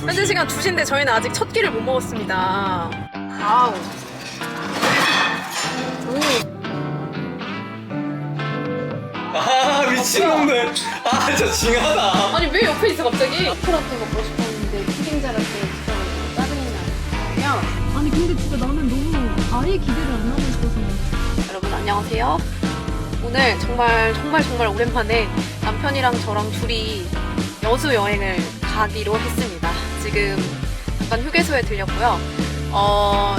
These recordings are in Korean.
현재 시간 2시인데 저희는 아직 첫 끼를 못 먹었습니다. 아우. 아 미친놈들. 아 진짜 징하다. 아니 왜 옆에 있어 갑자기? 커피 같은 거 먹고 싶었는데 푸딩 잘할 때 진짜 짜증이 나요. 아니 근데 진짜 나는 너무 아예 기대를 안 하고 있어서. 여러분 안녕하세요. 오늘 정말 오랜만에 남편이랑 저랑 둘이 여수 여행을 가기로 했습니다. 지금 잠깐 휴게소에 들렸고요.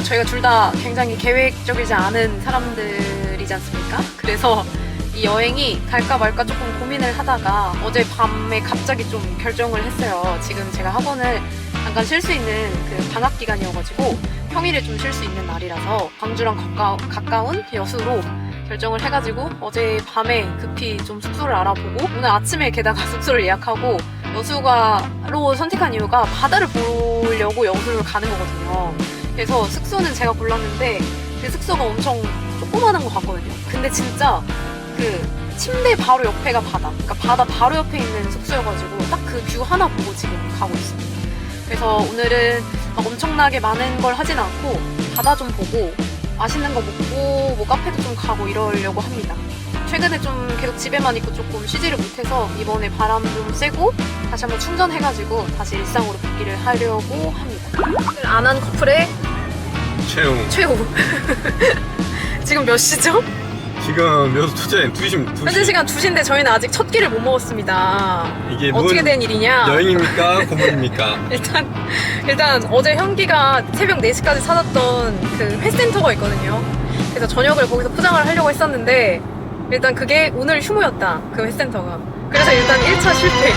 저희가 둘 다 굉장히 계획적이지 않은 사람들이지 않습니까? 그래서 이 여행이 갈까 말까 조금 고민을 하다가 어제 밤에 갑자기 좀 결정을 했어요. 지금 제가 학원을 잠깐 쉴 수 있는 그 방학 기간이어가지고 평일에 좀 쉴 수 있는 날이라서 광주랑 가까운 여수로 결정을 해가지고 어제 밤에 급히 좀 숙소를 알아보고 오늘 아침에 게다가 숙소를 예약하고 여수가로 선택한 이유가 바다를 보려고 여수를 가는 거거든요. 그래서 숙소는 제가 골랐는데 그 숙소가 엄청 조그만한 것 같거든요. 근데 진짜 그 침대 바로 옆에가 바다, 그러니까 바다 바로 옆에 있는 숙소여가지고 딱 그 뷰 하나 보고 지금 가고 있습니다. 그래서 오늘은 막 엄청나게 많은 걸 하진 않고 바다 좀 보고 맛있는 거 먹고 뭐 카페도 좀 가고 이러려고 합니다. 최근에 좀 계속 집에만 있고 조금 쉬지를 못해서 이번에 바람 좀 쐬고 다시 한번 충전해가지고 다시 일상으로 복귀를 하려고 합니다. 안 한 커플의 최후. 지금 몇 시죠? 지금 몇 투자인 2시. 현재 시간 2시인데 저희는 아직 첫 끼를 못 먹었습니다. 이게 어떻게 된 일이냐? 여행입니까? 고문입니까? 일단 어제 현기가 새벽 4시까지 찾았던 그 회센터가 있거든요. 그래서 저녁을 거기서 포장을 하려고 했었는데 일단 그게 오늘 휴무였다. 그 회센터가. 그래서 일단 1차 실패.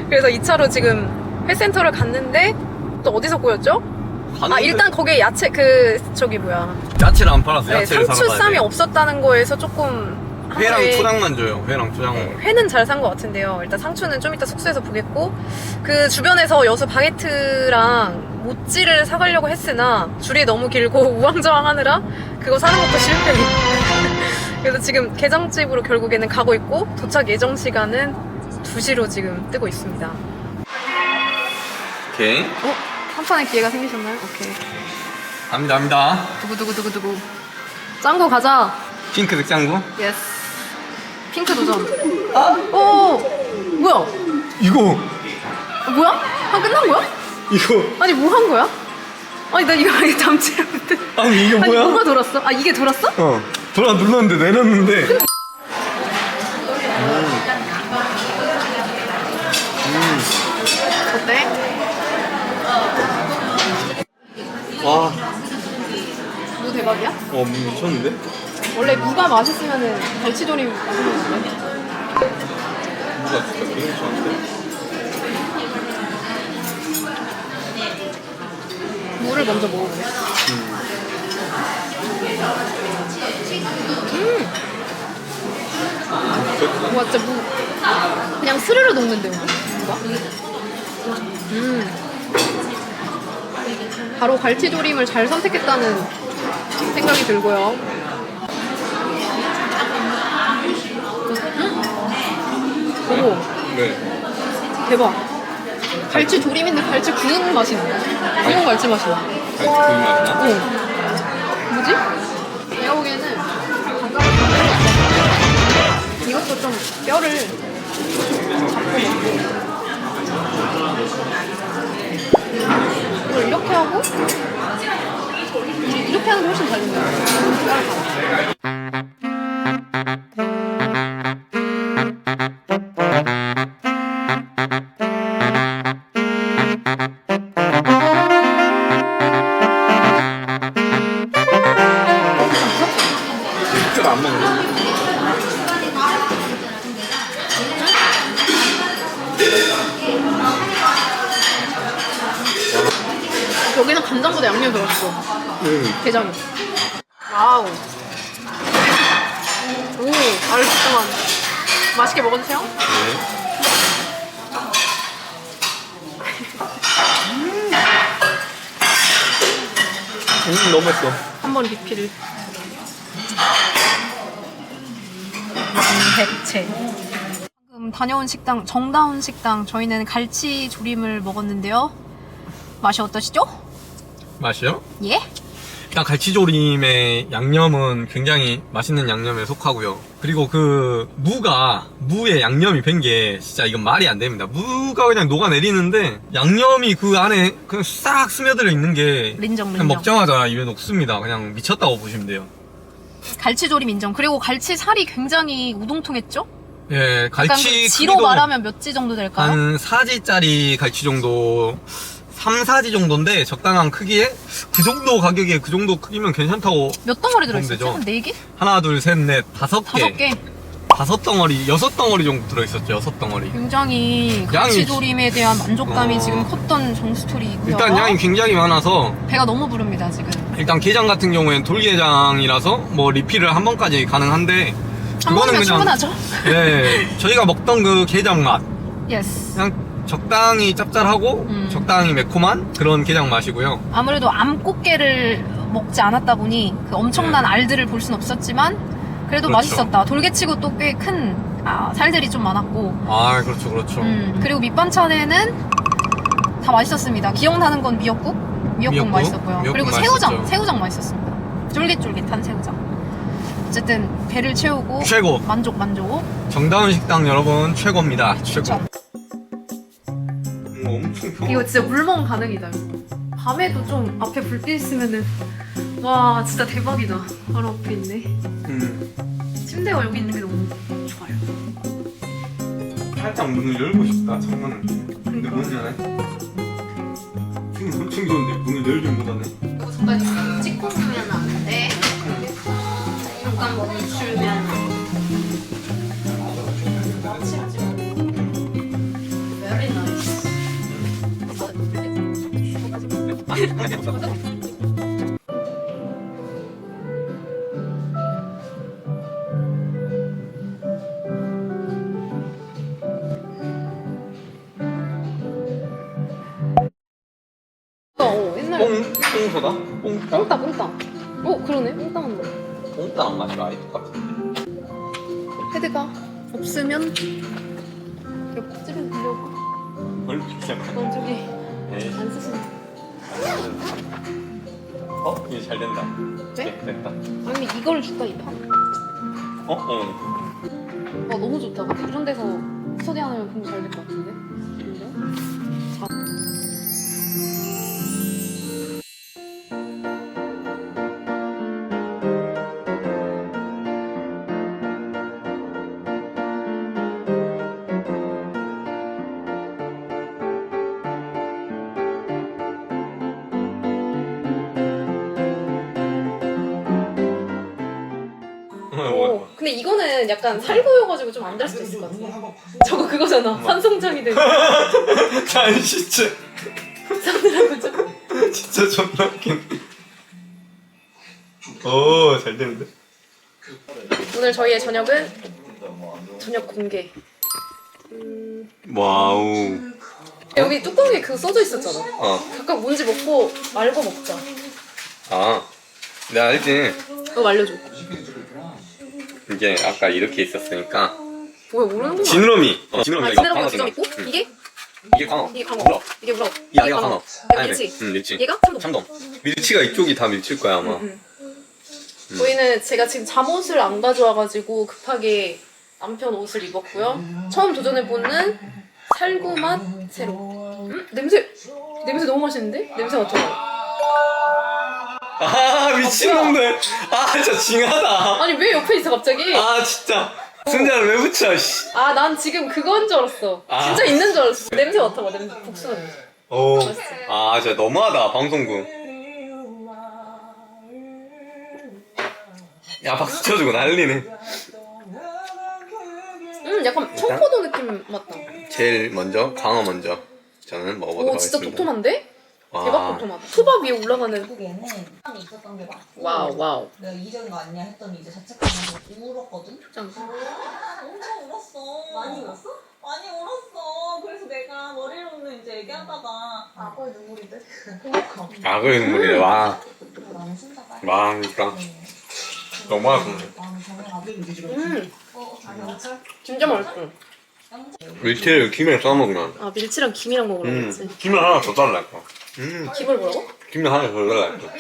그래서 2차로 지금 회센터를 갔는데 또 어디서 꼬였죠? 일단 거기에 야채 야채를 안 팔았어. 네, 야채를 사러 상추 쌈이 가야 돼. 없었다는 거에서 조금 회랑 하루에- 초장만 줘요. 회랑 초장. 회는 잘 산 것 같은데요. 일단 상추는 좀 이따 숙소에서 보겠고 그 주변에서 여수 바게트랑 모찌를 사가려고 했으나 줄이 너무 길고 우왕좌왕하느라 그거 사는 것도 실패. 그래서 지금 게장집으로 결국에는 가고 있고 도착 예정 시간은 2시로 지금 뜨고 있습니다. 오케이. 한 판의 기회가 생기셨나요? 오케이. 갑니다. 두구두구두구두구. 짱구 가자. 핑크색 짱구. 예스. 핑크 도전. 오! 뭐야? 이거. 뭐야? 한 끝난 거야? 이거. 아니 뭐 한 거야? 아니 나 이거 아예 담지를 못해. 아니 이게 아니 뭐야? 뭐가 돌았어? 아 이게 돌았어? 돌아 눌렀는데 내렸는데. 어때? 와. 무 대박이야? 미쳤는데? 원래 무가 맛있으면은 갈치조림 맛있는데. 뭐가 진짜 괜찮은데? 무를 먼저 먹어보래. 와 진짜 무 그냥 스르르 녹는데 무가? 바로 갈치조림을 잘 선택했다는 생각이 들고요. 오 네. 대박. 갈치 조림인데 갈치 구운 맛이 나. 구운 갈치 맛이 나. 갈치 구이 맛나? 뭐지? 내가 보기에는 단가가 이것도 좀 뼈를 잡고 이걸 이렇게 하고 이렇게 하는 게 훨씬 잘 된다. 진짜 안 먹네. 여기는 간장보다 양념이 더 맛있어. 게장이. 와우. 오, 알겠지만 맛있게 먹어주세요. 너무 맛있어. 한 번 리필을. 백채. 방금 다녀온 식당, 정다운 식당. 저희는 갈치 조림을 먹었는데요. 맛이 어떠시죠? 맛이요? 예? 일단 갈치조림의 양념은 굉장히 맛있는 양념에 속하고요. 그리고 그 무의 양념이 밴 게 진짜 이건 말이 안 됩니다. 무가 그냥 녹아내리는데 양념이 그 안에 그냥 싹 스며들어 있는 게 인정, 그냥 인정. 먹자마자 입에 녹습니다. 그냥 미쳤다고 보시면 돼요. 갈치 조림 인정. 그리고 갈치 살이 굉장히 우동통했죠? 예, 약간 갈치 그 지로 크기도 말하면 몇 지 정도 될까요? 한 4지짜리 갈치 정도 3, 4지 정도인데 적당한 크기에 그 정도 가격에 그 정도 크기면 괜찮다고. 몇 덩어리 그럼 들어있었죠? 되죠. 한 4개? 하나, 둘, 셋, 넷, 5개. 5개. 5덩어리, 6덩어리 정도 들어있었죠. 6덩어리. 굉장히 갈치 양이- 조림에 대한 만족감이 어. 지금 컸던 정스토리이고요. 일단 양이 굉장히 많아서 배가 너무 부릅니다 지금. 일단 게장 같은 경우엔 돌게장이라서 뭐 리필을 한 번까지 가능한데 한 번이면 충분하죠? 예, 저희가 먹던 그 게장 맛 예스. 그냥 적당히 짭짤하고 적당히 매콤한 그런 게장 맛이고요. 아무래도 암꽃게를 먹지 않았다 보니 그 엄청난 네. 알들을 볼 순 없었지만 그래도 그렇죠. 맛있었다. 돌게치고 또 꽤 큰 살들이 좀 많았고. 아, 그렇죠, 그렇죠. 그리고 밑반찬에는 다 맛있었습니다. 기억나는 건 미역국 미역국? 맛있었고요. 미역국 그리고 맛있었죠. 새우장 맛있었습니다. 쫄깃쫄깃한 새우장. 어쨌든 배를 채우고 최고. 만족. 정다운 식당 여러분 최고입니다. 최고. 그쵸. 엄청 평. 이거 진짜 물먹 가능이다. 밤에도 좀 앞에 불빛 있으면은 와 진짜 대박이다. 바로 앞에 있네. 침대가 여기 있는 게 너무 좋아요. 살짝 문을 열고 싶다. 창문을. 근데 그러니까. 문 열네. 지금 엄청 좋은데 문을 열지 못하네. 이거 잠깐 찍고 쓰면 안 돼. 잠깐 멈추면. Very nice. 옛날에 뽕소다? 뽕따? 뽕따. 그러네. 뽕따 맞네. 뽕따랑 맛이 아예 똑같은데. 헤드가 없으면 옆집에 빌려고. 뭘 비싸면? 넌 저기 에이. 안 쓰시는. 이제 잘 된다. 네? 됐다. 아니 이걸 줄까 이 판? 와 너무 좋다. 근데 이런 데서 스터디 하면 공부 잘 될 것 같은데. 근데 이거는 약간 살구여가지고 좀 안 될 수도 있을 것 같은데. 저거 그거잖아. 산송장이 되고. 난 진짜 싸느라고 좀. 진짜 존나 웃긴. 오, 잘 되는데. 오늘 저희의 저녁은 저녁 공개. 와우. 여기 뚜껑에 그거 써져 있었잖아. 어. 각각 뭔지 먹고 말고 먹자. 아, 내가 알지. 너 말려줘. 이게 아까 이렇게 있었으니까. 뭐야 모르는 거야? 지느러미. 지느러미가 이거 지느러미가 광어 주점 있고 응. 이게 이게 광어. 이게 광어. 우럭. 이게 우럭. 이 아래가 광어. 이게 아니, 밀치. 응, 밀치. 얘가 참돔. 참돔. 밀치가 이쪽이 다 밀칠 거야 아마. 저희는 제가 지금 잠옷을 안 가져와가지고 급하게 남편 옷을 입었고요. 처음 도전해보는 살구맛 새로. 냄새 너무 맛있는데? 냄새 맡아봐. 아, 미친놈들. 아, 진짜 징하다. 아니 왜 옆에 있어 갑자기? 아, 진짜. 순자를 왜 붙여, 씨. 아 난 지금 그건 줄 알았어. 아. 진짜 있는 줄 알았어. 냄새 맡아봐. 냄새 복숭아 냄새. 오. 아, 진짜 너무하다, 방송국. 야, 박수 쳐주고 난리네. 약간 청포도 느낌 맞다. 제일 먼저, 광어 먼저. 저는 먹어보도록 오 진짜 하겠습니다. 도톰한데? 와. 대박 도톰하다. 초밥 위에 올라가는. 한국에는 사람이 있었던 게 맞고 와우. 내가 이전가 왔냐 했더니 이제 자책하면서 울었거든? 짱. 엄청 울었어. 많이 울었어? 많이 울었어. 그래서 내가 머리를 오늘 이제 얘기하다가 악어의 눈물인데? 그니까 악어의 눈물이래, 와. 나는 순자가 와, 그니까. 너무하다. 나는 정말 진짜 맛있어. 밀치를 김에 싸먹으면 아 밀치랑 김이랑 먹으라고 했지. 김을 하나 더 달라니까. 김을 뭐라고? 김을 하나 더 달라니까.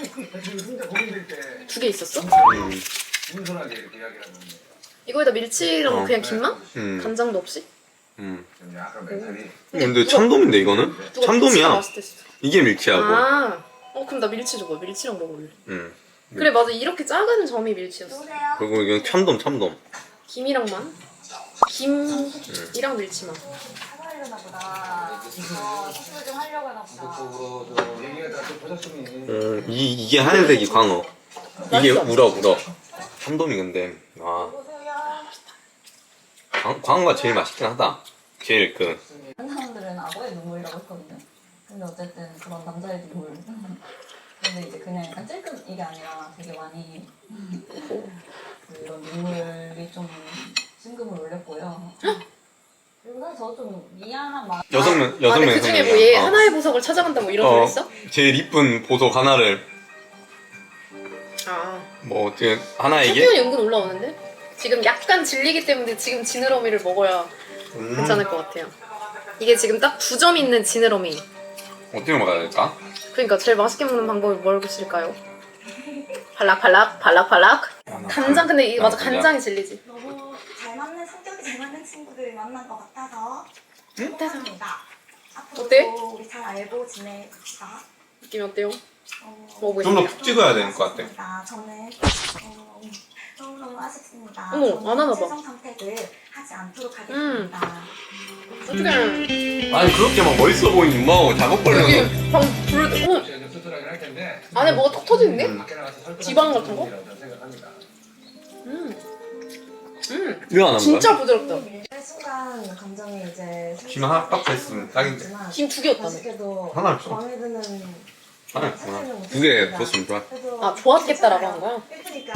2개 있었어? 이거에다 밀치랑 그냥 김만? 간장도 없이? 근데 참돔인데 이거는? 누가 밀치가 참돔이야. 맛있댔어. 이게 밀치하고. 아, 그럼 나 밀치 줘봐. 밀치랑 먹어볼래. 그래 맞아 이렇게 작은 점이 밀치였어. 그리고 이건 참돔. 김이랑만. 김이랑 밀치만. 하려나 보다. 수술 좀 하려고 하나 보다. 이게 하얀색이 광어. 이게 우럭. 참돔이 근데 광어가 제일 맛있긴 하다. 제일 다른 사람들은 악어의 눈물이라고 했거든요. 근데 어쨌든 그런 남자의 눈물. 근데 이제 그냥 약간 찔끔 이게 아니라 되게 많이 그런 눈물이 좀 심금을 울렸고요. 그리고 사실 저 좀 미안한 마음. 여섯 명 근데 그 중에 뭐 얘 하나의 보석을 찾아간다 뭐 이런 거 있어? 제일 이쁜 보석 하나를 아. 뭐 어떻게 하나에게? 챔피언이 은근 올라오는데? 지금 약간 질리기 때문에 지금 지느러미를 먹어야 괜찮을 것 같아요. 이게 지금 딱 2점 있는 지느러미. 어떻게 먹어야 될까? 그러니까 제일 맛있게 먹는 방법이 뭐였을까요? 발락발락. 간장 근데 이게 맞아 간장이 질리지. 너무 잘 맞는 성격이 잘 맞는 친구들 만난 것 같아서 행복합니다. 앞으로도 어때? 우리 잘 알고 지내봅시다. 느낌이 어때요? 좀 더 먹어보겠습니다. 푹 찍어야 될 것 같아. 저는 너무너무 아쉽습니다. 어머, 저는 안 하나 봐. 최종 선택을 하지 않도록 하겠습니다. 어떻게 아니 그렇게 막 멋있어 보이니 뭐 작업 걸려서 여기 불 안에 뭐가 톡 터지는데? 지방 같은 거? 이거 안 한다. 진짜 부드럽다. 그 순간 감정이 이제 김 하나 딱 됐으면 딱인데. 김 2개였다며. 아쉽게도 하나 없어. 마음에 드는 하나 있구나. 2개 줬으면 좋아. 아 좋았겠다라고 한 거야? 예쁘니까.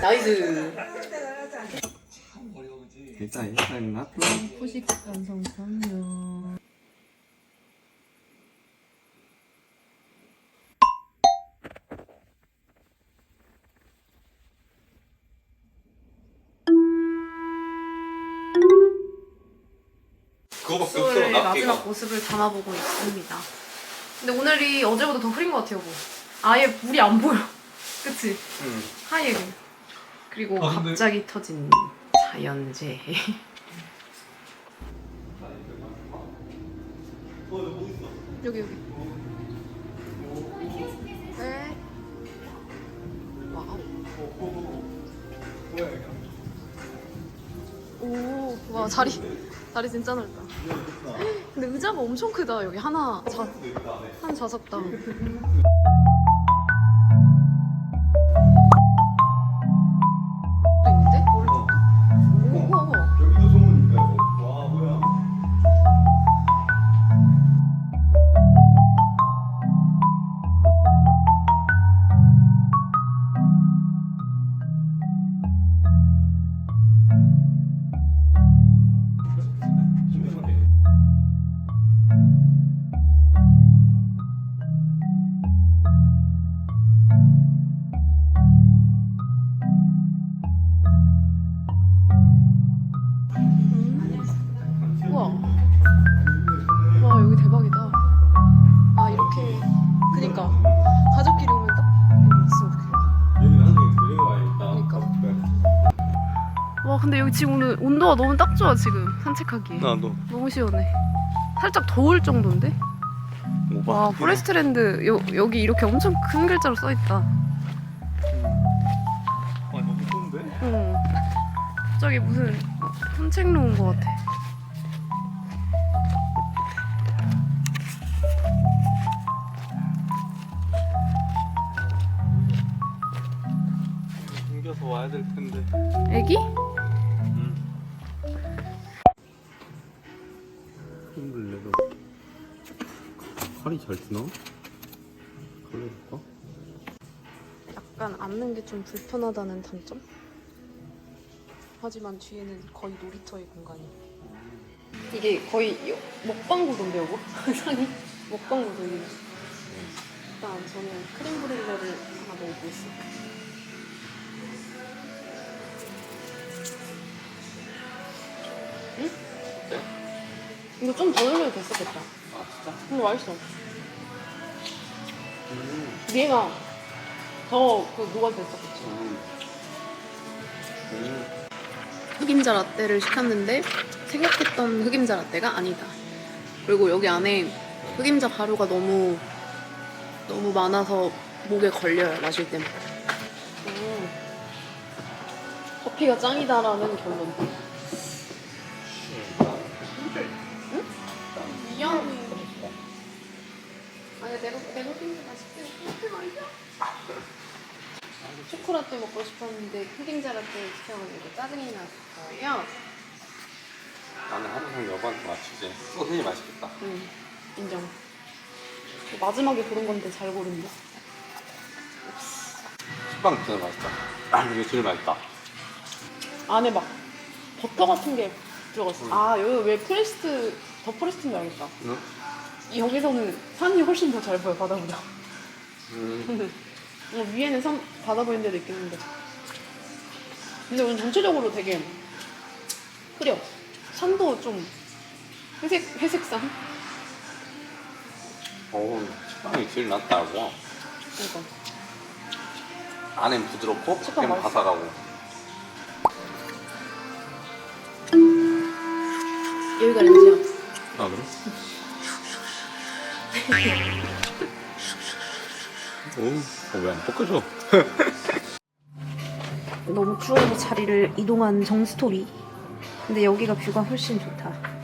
나이스. 일단 나. 후식 완성 완료. 그거밖에 오늘 없어. 나 마지막 모습을 담아보고 있습니다. 근데 오늘이 어제보다 더 흐린 것 같아요. 뭐. 아예 물이 안 보여. 그치? 하얘게. 그리고 아, 근데- 갑자기 터진 자연재해. 여기. 네. 와우. 오, 와 자리 진짜 넓다. 근데 의자가 엄청 크다. 여기 한 좌석당. 또 있는데? 우와. 여기도 소문이니까 와 뭐야? 우와. 와 여기 대박이다. 아 이렇게 그니까 가족끼리 오면 딱 여기 있으면 좋겠다. 여기 나중에 데리고 와야겠다. 그러니까. 와 근데 여기 지금 오늘 온도가 너무 딱 좋아 지금 산책하기에. 나도. 너무 시원해. 살짝 더울 정도인데? 와 포레스트랜드 여기 이렇게 엄청 큰 글자로 써있다. 아 너무 좋은데? 응. 갑자기 무슨 산책로 온 것 같아. 옮겨서 와야 될 텐데. 애기? 힘들래도 칼이 잘 드나? 걸려볼까? 약간 앉는 게 좀 불편하다는 단점? 하지만 뒤에는 거의 놀이터의 공간이. 이게 거의 먹방 구도인데 요거? 상이? 먹방 구도 이게. 일단 저는 크림 브릴레를 하나 먹어보겠습니다. 이거 좀 더 넣으면 됐었겠다. 아 진짜? 근데 맛있어. 얘가 더 그 누가 됐었겠지. 흑임자 라떼를 시켰는데 생각했던 흑임자 라떼가 아니다. 그리고 여기 안에 흑임자 가루가 너무 많아서 목에 걸려요, 마실 때마다. 커피가 짱이다라는 결론. 응? 미안해. 아니 내가 흑임자 맛있게 그렇게 말이야. 초코라떼 먹고 싶었는데 흑임자 라떼 시켜가지고 짜증이 났어요. 나는 항상 여보한테 맞추지. 소세지 맛있겠다. 응, 인정. 마지막에 고른 건데 잘 고른다. 식빵 진짜 맛있다. 이거 제일 맛있다. 안에 막 버터 같은 게 들어갔어. 아 여기 왜 프레스트 더 프레스트인 줄 알겠다. 응? 여기서는 산이 훨씬 더 잘 보여 바다보다. 위에는 산 바다 보이는 데도 있겠는데. 근데 오늘 전체적으로 되게 흐려. 산도 좀 회색산. 식빵이 제일 낫다고. 그러니까. 안엔 부드럽고 식빵 밖에는 맛있어. 바삭하고. 여기가 렌즈야. 아 그래? 왜 안 볶아줘? 너무 추워서 자리를 이동한 정스토리. 근데 여기가 뷰가 훨씬 좋다.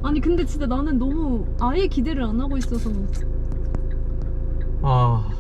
아니 근데 진짜 나는 너무 아예 기대를 안 하고 있어서 아